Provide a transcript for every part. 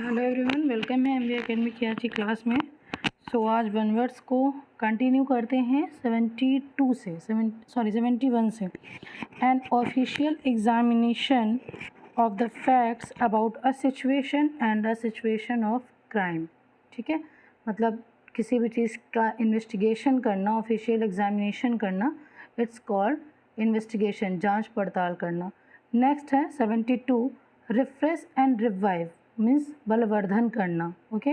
Hello everyone, welcome है MB academy की आज की क्लास में। आज वन वर्ड्स को कंटिन्यू करते हैं 71 से। An official examination of the facts about a situation and a situation of crime. ठीक है, मतलब किसी भी चीज़ का इन्वेस्टिगेशन करना, ऑफिशियल एग्जामिनेशन करना, इट्स कॉल्ड इन्वेस्टिगेशन, जांच पड़ताल करना। नेक्स्ट है 72, रिफ्रेश एंड रिवाइव मीन्स बलवर्धन करना। ओके,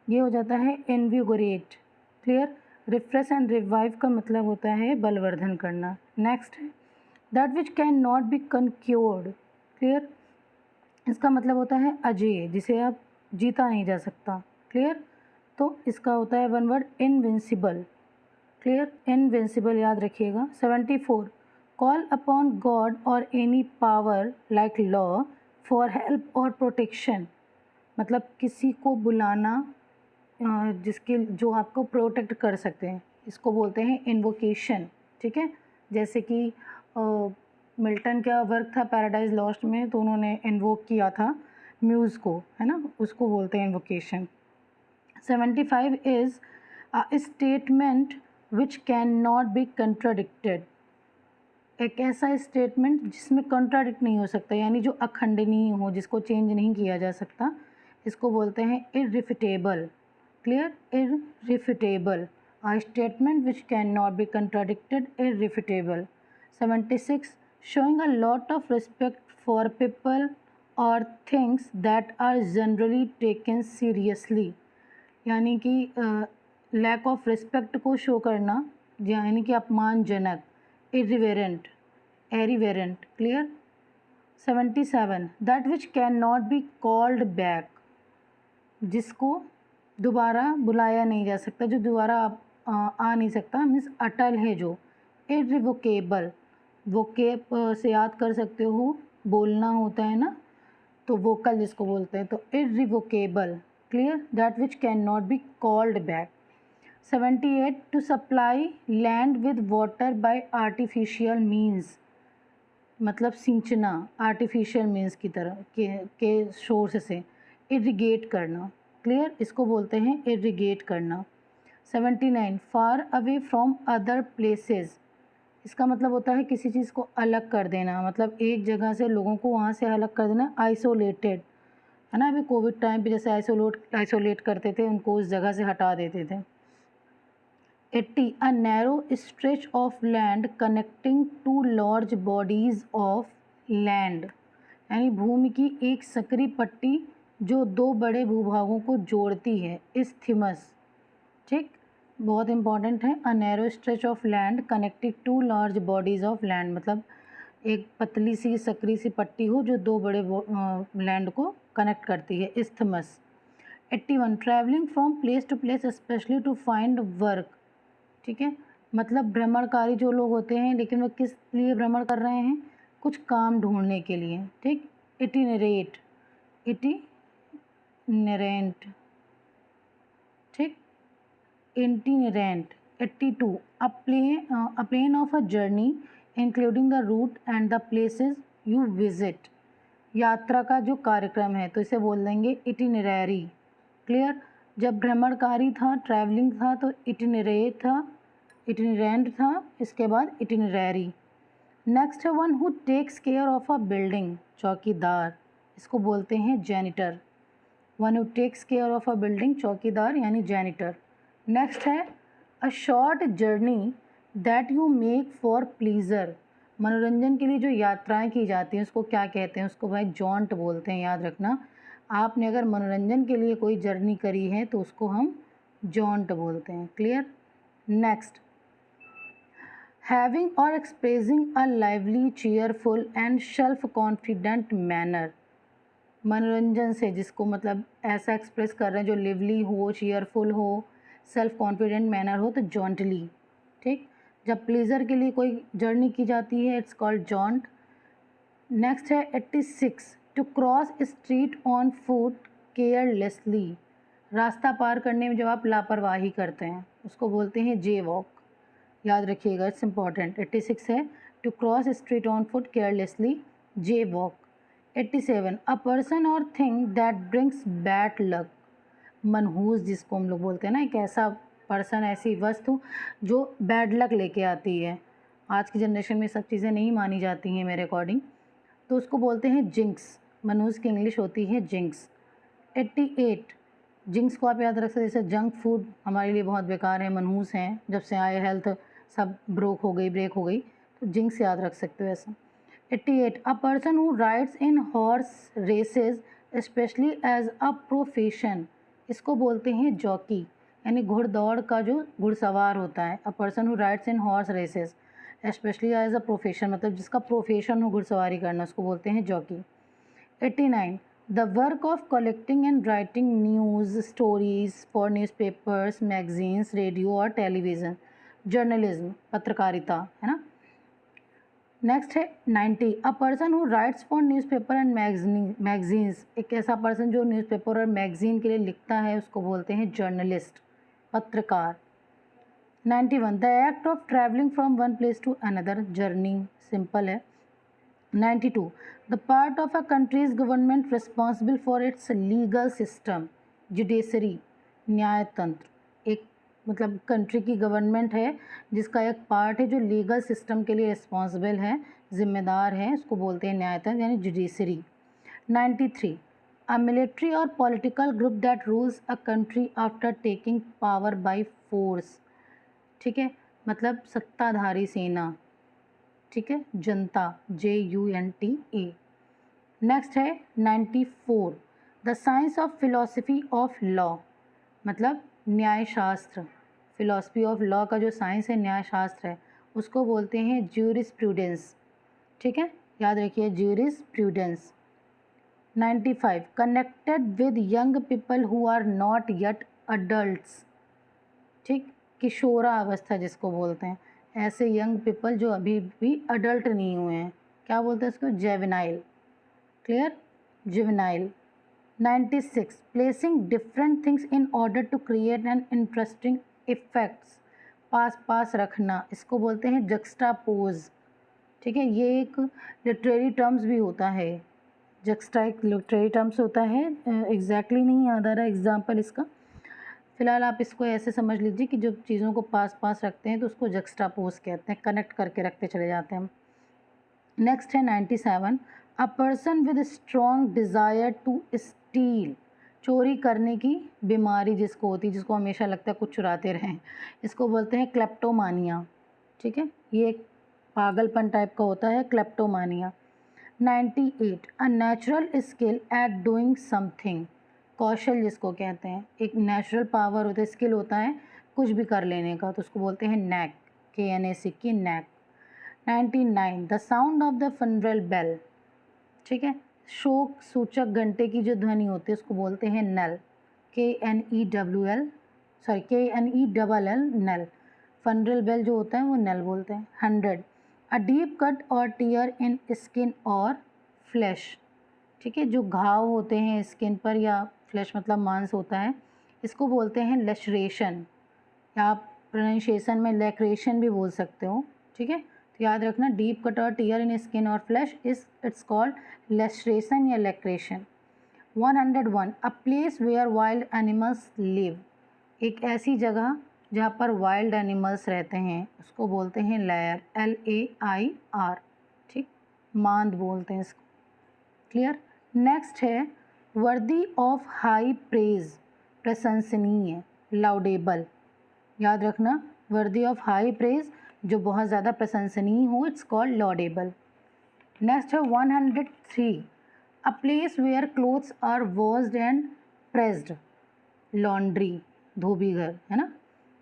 ये हो जाता है invigorate. Clear, refresh and revive का मतलब होता है बलवर्धन करना। नेक्स्ट है that which can not be conquered. Clear, इसका मतलब होता है अजेय, जिसे आप जीता नहीं जा सकता। क्लियर, तो इसका होता है one word invincible. Clear, invincible याद रखिएगा। 74, कॉल अपॉन गॉड और any power like law for help और प्रोटेक्शन, मतलब किसी को बुलाना जिसके जो आपको प्रोटेक्ट कर सकते हैं, इसको बोलते हैं इन्वोकेशन। ठीक है, जैसे कि मिल्टन का वर्क था पैराडाइज लॉस्ट में, तो उन्होंने इन्वोक किया था म्यूज़ को, है ना, उसको बोलते हैं invocation. 75 is a statement which can not be contradicted, एक ऐसा स्टेटमेंट जिसमें कंट्राडिक्ट नहीं हो सकता, यानी जो अखंडनीय हो, जिसको चेंज नहीं किया जा सकता, इसको बोलते हैं irrefutable. Clear, irrefutable, a statement which can not be contradicted, irrefutable. 76, showing a lot of respect for people or things that are generally taken seriously, यानी कि लैक ऑफ रिस्पेक्ट को शो करना, यानी कि अपमानजनक, irreverent, irreverent। Clear. 77, that which can not be called back, जिसको दोबारा बुलाया नहीं जा सकता, जो दोबारा आ नहीं सकता, मीन्स अटल है जो। इररिवोकेबल, वोकेब से याद कर सकते हो, बोलना होता है ना, तो वोकल जिसको बोलते हैं, तो irrevocable. Clear, that which can not be called back. 78, to supply land with water by artificial means, मतलब सींचना आर्टिफिशियल मीन्स की तरह के सोर्स से, इरिगेट करना। क्लियर, इसको बोलते हैं इरिगेट करना। 79, far away from other places, इसका मतलब होता है किसी चीज़ को अलग कर देना, मतलब एक जगह से लोगों को वहाँ से अलग कर देना, आइसोलेटेड, है ना। अभी कोविड टाइम पे जैसे आइसोलेट करते थे, उनको उस जगह से हटा देते थे। 80, a narrow stretch of land connecting two large bodies of land, यानी भूमि की एक सकरी पट्टी जो दो बड़े भूभागों को जोड़ती है, इस्थीमस। ठीक, बहुत इंपॉर्टेंट है। A narrow stretch of land connected to large bodies of land, मतलब एक पतली सी सकरी सी पट्टी हो जो दो बड़े लैंड को कनेक्ट करती है, isthmus. 81, travelling from place to place specially to find work, ठीक है, मतलब भ्रमणकारी जो लोग होते हैं, लेकिन वो किस लिए भ्रमण कर रहे हैं, कुछ काम ढूंढने के लिए। ठीक, इटिनरेट, इटिनरेंट, ठीक, itinerant. 82, a plan of a journey including the route and the places you visit, यात्रा का जो कार्यक्रम है, तो इसे बोल देंगे इटिनररी। क्लियर, जब भ्रमणकारी था, ट्रैवलिंग था, तो इटिनरेट था, इटिनरेंट था, इसके बाद इटिनररी। नेक्स्ट है one who takes care of a building, चौकीदार, इसको बोलते हैं janitor. One who takes care of a building, चौकीदार यानी जैनिटर। नेक्स्ट है a short journey that you make for pleasure, मनोरंजन के लिए जो यात्राएं की जाती हैं उसको क्या कहते हैं, उसको भाई जॉन्ट बोलते हैं, याद रखना। आपने अगर मनोरंजन के लिए कोई जर्नी करी है तो उसको हम जॉन्ट बोलते हैं। क्लियर। नेक्स्ट, हैविंग और expressing a lively, cheerful and self confident manner, मनोरंजन से जिसको मतलब ऐसा एक्सप्रेस कर रहे हैं जो लिवली हो, चीयरफुल हो, सेल्फ कॉन्फिडेंट मैनर हो, तो जॉन्टली। ठीक, जब प्लेजर के लिए कोई जर्नी की जाती है, इट्स कॉल्ड जॉन्ट। नेक्स्ट है 86, to cross street on foot carelessly, रास्ता पार करने में जब आप लापरवाही करते हैं उसको बोलते हैं जे वॉक, याद रखिएगा, इट्स इम्पॉर्टेंट। 86 है to cross street on foot carelessly, jaywalk. 87 a person or thing that brings bad luck, मनहूस जिसको हम लोग बोलते हैं ना, एक ऐसा पर्सन, ऐसी वस्तु जो बैड लक लेके आती है। आज की जनरेशन में सब चीज़ें नहीं मानी जाती हैं मेरे अकॉर्डिंग, तो उसको बोलते हैं जिंक्स। मनहूस की इंग्लिश होती है जिंक्स। 88 जिंक्स को आप याद रख सकते, जैसे जंक फूड हमारे लिए बहुत बेकार है, मनहूस हैं, जब से आए हेल्थ सब ब्रेक हो गई, तो जिंक्स याद रख सकते हो ऐसा। 88 a person who rides in horse races specially as a profession, इसको बोलते हैं जॉकी, यानी घुड़दौड़ का जो घुड़सवार होता है। A person who rides in horse races specially as a profession, मतलब जिसका प्रोफेशन हो घुड़सवारी करना, उसको बोलते हैं jockey. 89 the work of collecting and writing news stories for newspapers, magazines, radio और टेलीविज़न, जर्नलिज्म, पत्रकारिता, है ना। नेक्स्ट है 90 a person who writes for newspaper and magazines, एक ऐसा पर्सन जो न्यूज़पेपर और मैगजीन के लिए लिखता है, उसको बोलते हैं जर्नलिस्ट, पत्रकार। 91 the act of travelling from one place to another, journey, simple है। 92 the part of a country's government responsible for its legal system, judiciary, न्यायतंत्र, एक मतलब कंट्री की गवर्नमेंट है जिसका एक पार्ट है जो लीगल सिस्टम के लिए रिस्पॉन्सिबल है, जिम्मेदार है, उसको बोलते हैं न्यायतंत्र यानी जुडिशरी। 93 अ मिलिट्री और political group that rules a country after taking power by force, ठीक है, मतलब सत्ताधारी सेना, ठीक है, जनता, JUNTA। नेक्स्ट है 94 the science of philosophy of law, मतलब न्यायशास्त्र, फिलॉसफी ऑफ लॉ का जो साइंस है, न्यायशास्त्र है, उसको बोलते हैं ज्यूरिस्प्रूडेंस, ठीक है, याद रखिए jurisprudence. 95 connected with young people who are not yet adults, ठीक, किशोरा अवस्था जिसको बोलते हैं, ऐसे यंग पीपल जो अभी भी अडल्ट नहीं हुए हैं, क्या बोलते हैं इसको, juvenile, clear, juvenile. 96 placing different things in order to create an interesting effects, पास पास रखना, इसको बोलते हैं जक्स्टापोज, ठीक है, ये एक लिटरेरी टर्म्स भी होता है, जक्स्टा एक लिटरेरी टर्म्स होता है, एग्जैक्टली नहीं याद आ रहा एग्जाम्पल इसका, फिलहाल आप इसको ऐसे समझ लीजिए कि जब चीज़ों को पास पास रखते हैं तो उसको जक्स्टापोज कहते हैं, कनेक्ट करके रखते चले जाते हैं हम। नेक्स्ट है 97 a person with strong desire to steal, चोरी करने की बीमारी जिसको होती है, जिसको हमेशा लगता है कुछ चुराते रहें, इसको बोलते हैं क्लेप्टोमानिया, ठीक है, ये एक पागलपन टाइप का होता है, kleptomania. 98 a natural skill at doing something, कौशल जिसको कहते हैं, एक नेचुरल पावर होता है, स्किल होता है कुछ भी कर लेने का, तो उसको बोलते हैं नैक, KNAC की knack. 99 the sound of the funeral bell, ठीक है, शोक सूचक घंटे की जो ध्वनि होती है उसको बोलते हैं नल, KNELL, नल, फनरल बेल जो होता है वो नल बोलते हैं। 100 अ डीप कट और टीयर इन स्किन और फ्लैश, ठीक है, जो घाव होते हैं स्किन पर या फ्लैश मतलब मांस होता है, इसको बोलते हैं लेशरेशन, या आप प्रोनाउंसिएशन में लैक्रेशन भी बोल सकते हो, ठीक है, तो याद रखना डीप कट और टीयर इन स्किन और flesh is it's called laceration या laceration. 101 a place where wild animals live, एक ऐसी जगह जहाँ पर वाइल्ड एनिमल्स रहते हैं, उसको बोलते हैं लेयर, LAIR, ठीक, मांद बोलते हैं इसको, क्लियर। नेक्स्ट है वर्दी ऑफ हाई प्रेज, प्रशंसनीय, लाउडेबल, याद रखना वर्दी ऑफ हाई प्रेज जो बहुत ज़्यादा प्रशंसनीय हो, इट्स कॉल्ड लॉडेबल। नेक्स्ट है 103 a place where clothes are washed and pressed, laundry, धोबी घर, है ना।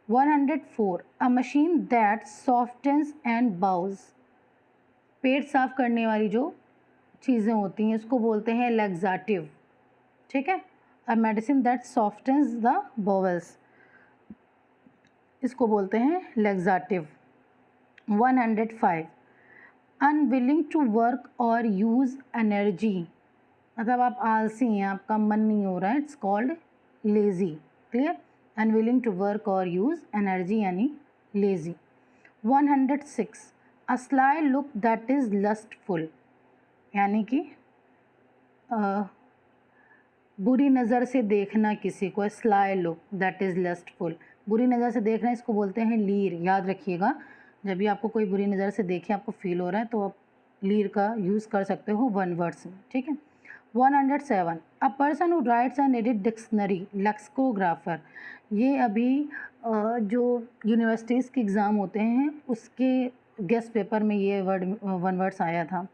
104 a machine that softens and bowels, पेट साफ करने वाली जो चीज़ें होती हैं इसको बोलते हैं लैक्साटिव, ठीक है, a medicine that softens the bowels, इसको बोलते हैं लैक्साटिव। 105 अनविलिंग टू वर्क और यूज़ एनर्जी, मतलब आप आलसी हैं, आपका मन नहीं हो रहा है, it's called lazy, clear, unwilling to work और यूज़ एनर्जी यानी lazy. 106 a sly look that is lustful, यानी कि बुरी नज़र से देखना किसी को, sly look that is lustful. बुरी नज़र से देखना इसको बोलते हैं लीर। याद रखिएगा, जब भी आपको कोई बुरी नज़र से देखे, आपको फील हो रहा है, तो आप लीर का यूज़ कर सकते हो 1 वर्ड्स में, ठीक है। 107 अ person who rights and edit dictionary lexicographer. ये अभी जो यूनिवर्सिटीज़ के एग्ज़ाम होते हैं उसके गेस्ट पेपर में ये 1 वर्ड्स आया था।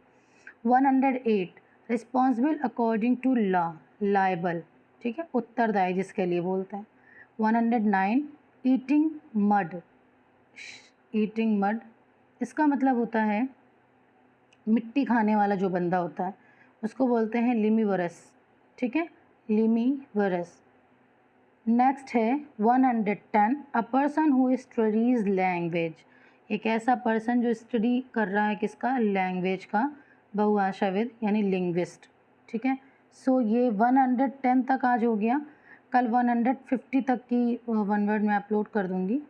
108 responsible according to law, liable, ठीक है, उत्तरदायी जिसके लिए बोलते हैं। 109 ईटिंग मड, ईटिंग मड इसका मतलब होता है मिट्टी खाने वाला जो बंदा होता है उसको बोलते हैं लिमिवरस, ठीक है, लिमिवरस। नेक्स्ट है 110 अ पर्सन हु स्टडीज़ लैंग्वेज। एक ऐसा पर्सन जो स्टडी कर रहा है किसका, लैंग्वेज का, बहुभाषाविद यानी लिंग्विस्ट, ठीक है। सो ये 110 तक आज हो गया। कल 150 तक की 1 वर्ड मैं अपलोड कर दूँगी,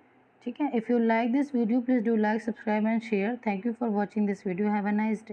ठीक है। If you like this video please do like, subscribe and share. Thank you for watching this video. Have a nice day.